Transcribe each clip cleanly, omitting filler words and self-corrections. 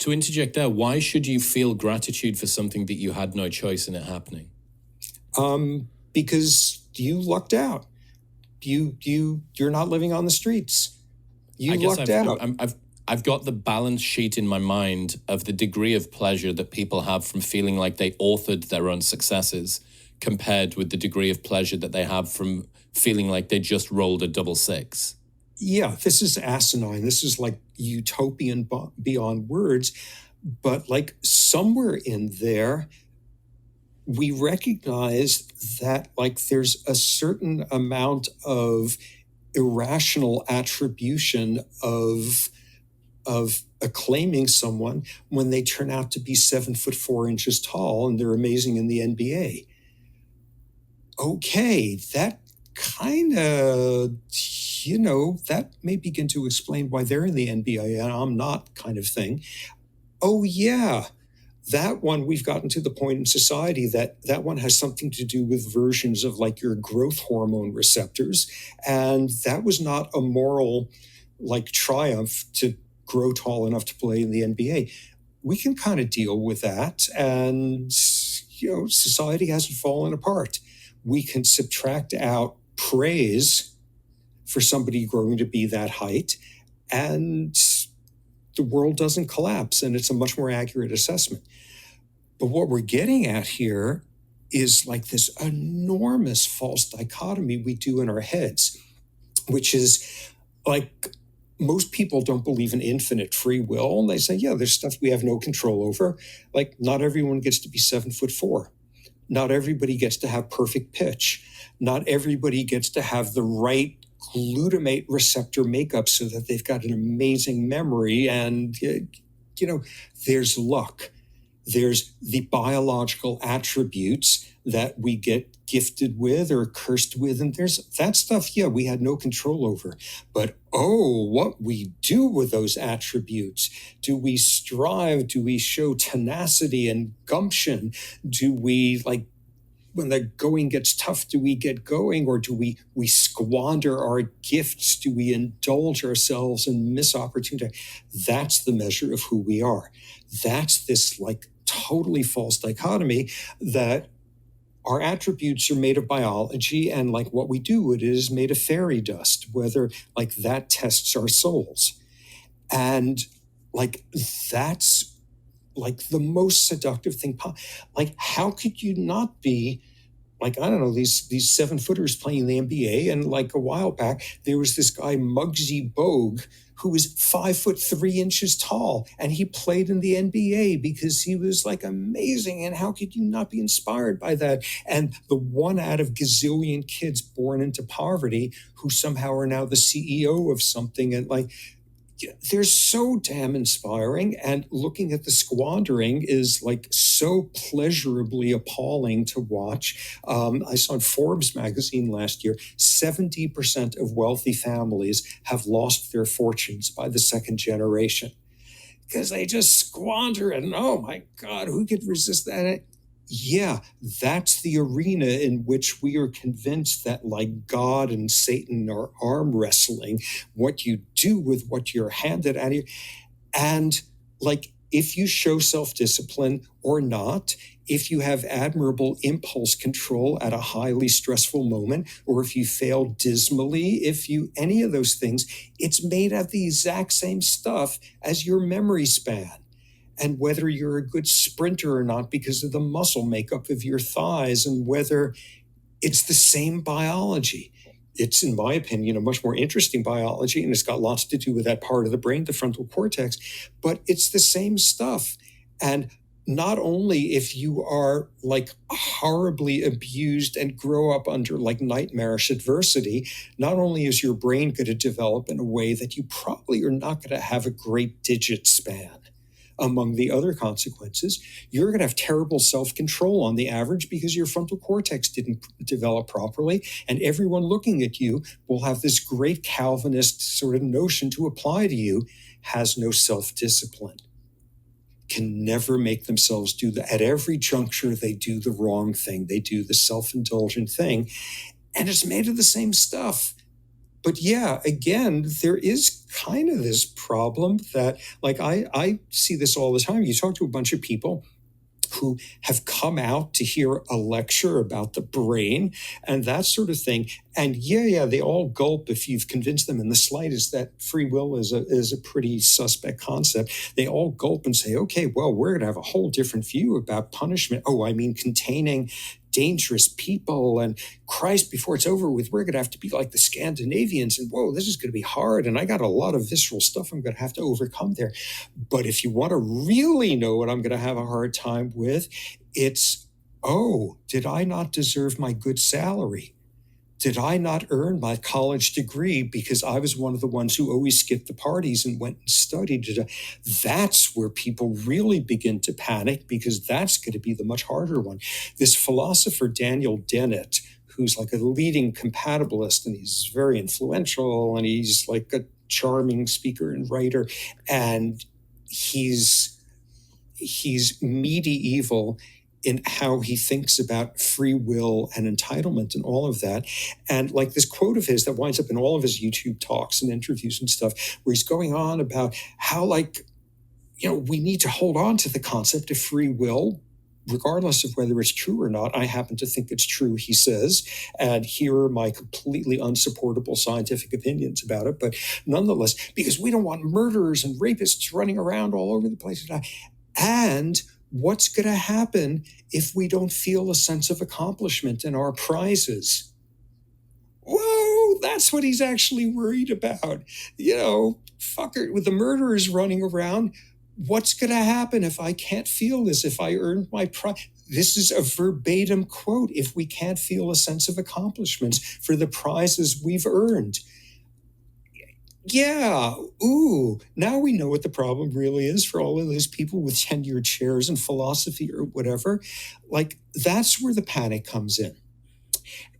To interject there, why should you feel gratitude for something that you had no choice in it happening? Because you lucked out. You're not living on the streets. You lucked out. I've got the balance sheet in my mind of the degree of pleasure that people have from feeling like they authored their own successes compared with the degree of pleasure that they have from feeling like they just rolled a double six. Yeah, this is asinine. This is like utopian beyond words. But like somewhere in there, we recognize that like there's a certain amount of irrational attribution of acclaiming someone when they turn out to be 7'4" tall and they're amazing in the NBA. Okay, that kind of, that may begin to explain why they're in the NBA and I'm not, kind of thing. Oh yeah, that one, we've gotten to the point in society that one has something to do with versions of like your growth hormone receptors. And that was not a moral like triumph to grow tall enough to play in the NBA. We can kind of deal with that. And, society hasn't fallen apart. We can subtract out praise for somebody growing to be that height, and the world doesn't collapse, and it's a much more accurate assessment. But what we're getting at here is like this enormous false dichotomy we do in our heads, which is like most people don't believe in infinite free will. And they say, yeah, there's stuff we have no control over. Like not everyone gets to be 7'4". Not everybody gets to have perfect pitch. Not everybody gets to have the right glutamate receptor makeup so that they've got an amazing memory. And, there's luck. There's the biological attributes that we get gifted with or cursed with. And there's that stuff, yeah, we had no control over. But, what we do with those attributes, do we strive? Do we show tenacity and gumption? Do we, when the going gets tough, do we get going, or do we squander our gifts? Do we indulge ourselves and miss opportunity? That's the measure of who we are. That's this totally false dichotomy that our attributes are made of biology, and what we do, it is made of fairy dust, whether that tests our souls. And that's the most seductive thing. How could you not be I don't know, these 7-footers playing the NBA, and a while back there was this guy Muggsy Bogues who was 5'3" tall, and he played in the NBA because he was amazing. And how could you not be inspired by that? And the one out of gazillion kids born into poverty who somehow are now the CEO of something, and they're so damn inspiring, and looking at the squandering is so pleasurably appalling to watch. I saw in Forbes magazine last year, 70% of wealthy families have lost their fortunes by the second generation because they just squander it. And oh my God, who could resist that? Yeah, that's the arena in which we are convinced that God and Satan are arm wrestling what you do with what you're handed at you. And if you show self-discipline or not, if you have admirable impulse control at a highly stressful moment, or if you fail dismally, any of those things, it's made of the exact same stuff as your memory span. And whether you're a good sprinter or not because of the muscle makeup of your thighs, and whether it's the same biology. It's, in my opinion, a much more interesting biology, and it's got lots to do with that part of the brain, the frontal cortex, but it's the same stuff. And not only if you are horribly abused and grow up under nightmarish adversity, not only is your brain going to develop in a way that you probably are not going to have a great digit span. Among the other consequences, you're going to have terrible self-control on the average because your frontal cortex didn't develop properly, and everyone looking at you will have this great Calvinist sort of notion to apply to you, has no self-discipline, can never make themselves do that. At every juncture, they do the wrong thing. They do the self-indulgent thing, and it's made of the same stuff. But yeah, again, there is kind of this problem that, like, I see this all the time. You talk to a bunch of people who have come out to hear a lecture about the brain and that sort of thing. And yeah, they all gulp if you've convinced them in the slightest that free will is a pretty suspect concept. They all gulp and say, okay, well, we're going to have a whole different view about punishment. Oh, I mean, containing dangerous people, and Christ, before it's over with, we're going to have to be like the Scandinavians, and whoa, this is going to be hard, and I got a lot of visceral stuff I'm going to have to overcome there. But if you want to really know what I'm going to have a hard time with, it's, oh, did I not deserve my good salary? Did I not earn my college degree because I was one of the ones who always skipped the parties and went and studied? That's where people really begin to panic, because that's going to be the much harder one. This philosopher, Daniel Dennett, who's like a leading compatibilist, and he's very influential, and he's like a charming speaker and writer, and he's medieval in how he thinks about free will and entitlement and all of that. And like this quote of his that winds up in all of his YouTube talks and interviews and stuff, where he's going on about how, like, you know, we need to hold on to the concept of free will, regardless of whether it's true or not. I happen to think it's true, he says, and here are my completely unsupportable scientific opinions about it. But nonetheless, because we don't want murderers and rapists running around all over the place. And what's going to happen if we don't feel a sense of accomplishment in our prizes? Whoa, that's what he's actually worried about. You know, fucker, with the murderers running around, what's going to happen if I can't feel as if I earned my prize? This is a verbatim quote. If we can't feel a sense of accomplishments for the prizes we've earned. Yeah, ooh, now we know what the problem really is for all of those people with tenure chairs in philosophy or whatever. Like, that's where the panic comes in.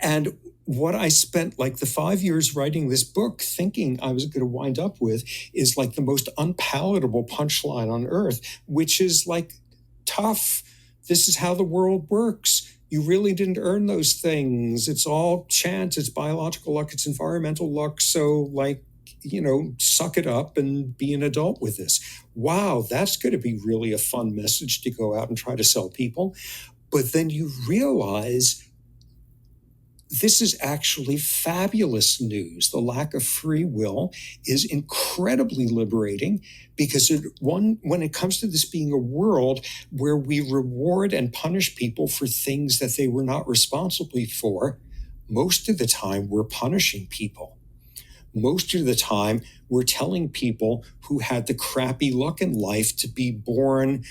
And what I spent like the 5 years writing this book thinking I was going to wind up with is like the most unpalatable punchline on earth, which is like, tough. This is how the world works. You really didn't earn those things. It's all chance. It's biological luck. It's environmental luck. So, like, you know, suck it up and be an adult with this. Wow, that's going to be really a fun message to go out and try to sell people. But then you realize this is actually fabulous news. The lack of free will is incredibly liberating, because when it comes to this being a world where we reward and punish people for things that they were not responsible for, most of the time we're punishing people. Most of the time, we're telling people who had the crappy luck in life to be born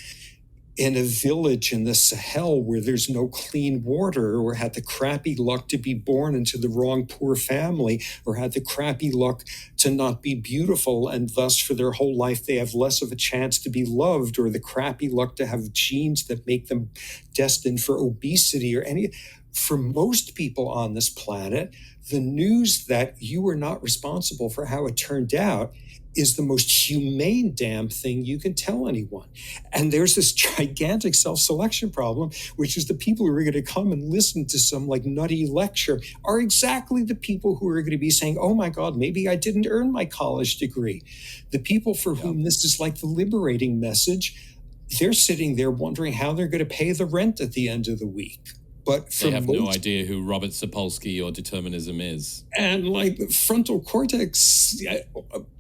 in a village in the Sahel where there's no clean water, or had the crappy luck to be born into the wrong poor family, or had the crappy luck to not be beautiful, and thus for their whole life they have less of a chance to be loved, or the crappy luck to have genes that make them destined for obesity or any. For most people on this planet, the news that you were not responsible for how it turned out is the most humane damn thing you can tell anyone. And there's this gigantic self-selection problem, which is the people who are going to come and listen to some like nutty lecture are exactly the people who are going to be saying, oh my God, maybe I didn't earn my college degree. The people for whom this is like the liberating message, they're sitting there wondering how they're going to pay the rent at the end of the week. But they have no idea who Robert Sapolsky or determinism is. And like frontal cortex,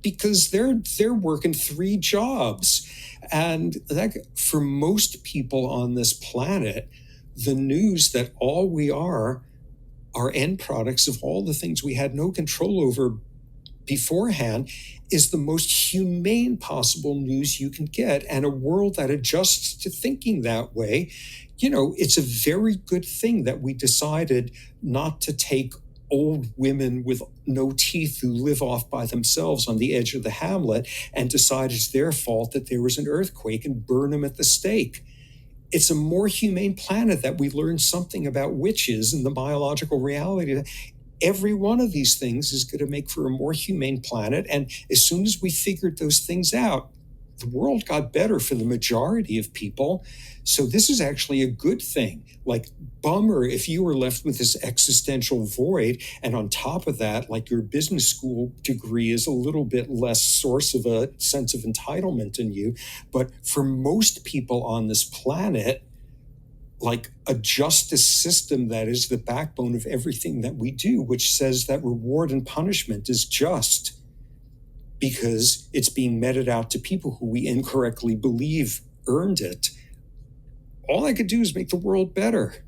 because they're working 3 jobs. And that, for most people on this planet, the news that all we are end products of all the things we had no control over beforehand is the most humane possible news you can get. And a world that adjusts to thinking that way, you know, it's a very good thing that we decided not to take old women with no teeth who live off by themselves on the edge of the hamlet and decide it's their fault that there was an earthquake and burn them at the stake. It's a more humane planet that we learned something about witches and the biological reality. Every one of these things is going to make for a more humane planet. And as soon as we figured those things out, the world got better for the majority of people. So this is actually a good thing. Like, bummer if you were left with this existential void. And on top of that, like, your business school degree is a little bit less source of a sense of entitlement in you. But for most people on this planet, like, a justice system that is the backbone of everything that we do, which says that reward and punishment is just because it's being meted out to people who we incorrectly believe earned it. All I could do is make the world better.